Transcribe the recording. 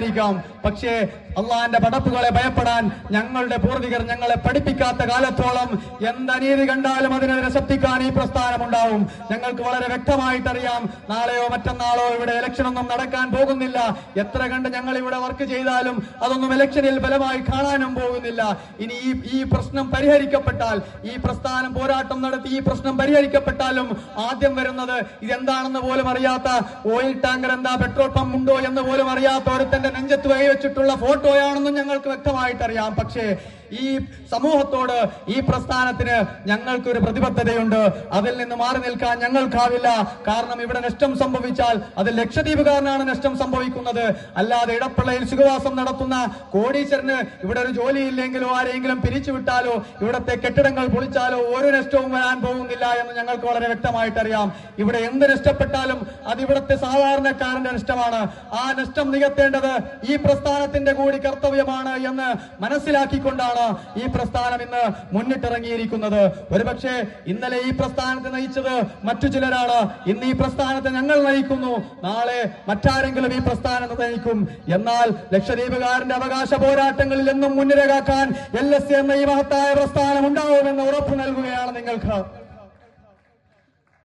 ഉണ്ടായിരിക്കാം. പക്ഷേ അള്ളാന്റെ പടപ്പുകളെ ഭയപ്പെടാൻ ഞങ്ങളുടെ പൂർവികർ ഞങ്ങളെ പഠിപ്പിക്കാത്ത കാലത്തോളം എന്തനീതി കണ്ടാലും അതിനെതിരെ ശബ്ദിക്കാൻ ഈ പ്രസ്ഥാനം ഉണ്ടാവും. ഞങ്ങൾക്ക് വളരെ വ്യക്തമായിട്ടറിയാം, നാളെയോ മറ്റന്നാളോ ഇവിടെ ഇലക്ഷൻ ഒന്നും നടക്കാൻ പോകുന്നില്ല. എത്ര കണ്ട് ഞങ്ങൾ ഇവിടെ വർക്ക് ചെയ്താലും അതൊന്നും ഇലക്ഷനിൽ ഫലമായി കാണാനും പോകുന്നില്ല. ഇനി ഈ പ്രശ്നം പരിഹരിക്കപ്പെട്ടാൽ, ഈ പ്രസ്ഥാനം പോരാട്ടം നടത്തി ഈ പ്രശ്നം പരിഹരിക്കപ്പെട്ടാലും ആദ്യം വരുന്നത് ഇതെന്താണെന്ന് പോലും അറിയാത്ത, ഓയിൽ ടാങ്കർ എന്താ, പെട്രോൾ പമ്പ് ഉണ്ടോ എന്ന് പോലും അറിയാത്ത ഒരുത്തന്റെ നെഞ്ചത്ത് വഹിവെച്ചിട്ടുള്ള ഫോട്ടോയാണെന്നും ഞങ്ങൾക്ക് വ്യക്തമായിട്ടറിയാം. പക്ഷേ ഈ സമൂഹത്തോട്, ഈ പ്രസ്ഥാനത്തിന് ഞങ്ങൾക്കൊരു പ്രതിബദ്ധതയുണ്ട്. അതിൽ നിന്ന് മാറി നിൽക്കാൻ ഞങ്ങൾക്കാവില്ല. കാരണം ഇവിടെ നഷ്ടം സംഭവിച്ചാൽ അത് ലക്ഷദ്വീപുകാരനാണ് നഷ്ടം സംഭവിക്കുന്നത്. അല്ലാതെ ഇടപ്പള്ളയിൽ സുഖവാസം നടത്തുന്ന കോടീശ്വരന് ഇവിടെ ഒരു ജോലിയില്ലെങ്കിലോ ആരെങ്കിലും പിരിച്ചുവിട്ടാലോ ഇവിടത്തെ കെട്ടിടങ്ങൾ പൊളിച്ചാലോ ഒരു നഷ്ടവും വരാൻ പോകുന്നില്ല എന്ന് ഞങ്ങൾക്ക് വളരെ വ്യക്തമായിട്ടറിയാം. ഇവിടെ എന്ത് നഷ്ടപ്പെട്ടാലും അത് ഇവിടുത്തെ സാധാരണക്കാരന്റെ നഷ്ടമാണ്. ആ നഷ്ടം നികത്തേണ്ടത് ഈ പ്രസ്ഥാനത്തിന്റെ കൂടി കർത്തവ്യമാണ് എന്ന് മനസ്സിലാക്കിക്കൊണ്ടാണ് ഈ പ്രസ്ഥാനം ഇന്ന് മുന്നിട്ടിറങ്ങിയിരിക്കുന്നത്. ഒരുപക്ഷെ ഇന്നലെ ഈ പ്രസ്ഥാനത്തെ നയിച്ചത് മറ്റു ചിലരാണ്. ഇന്ന് ഈ പ്രസ്ഥാനത്തെ ഞങ്ങൾ നയിക്കുന്നു. നാളെ മറ്റാരെങ്കിലും ഈ പ്രസ്ഥാനത്തെ നയിക്കും. എന്നാൽ ലക്ഷദ്വീപുകാരന്റെ അവകാശ പോരാട്ടങ്ങളിൽ എന്നും മുൻനിര കാക്കാൻ LSC എന്ന ഈ മഹത്തായ പ്രസ്ഥാനം ഉണ്ടാവുമെന്ന് ഉറപ്പു നൽകുകയാണ് നിങ്ങൾക്ക്.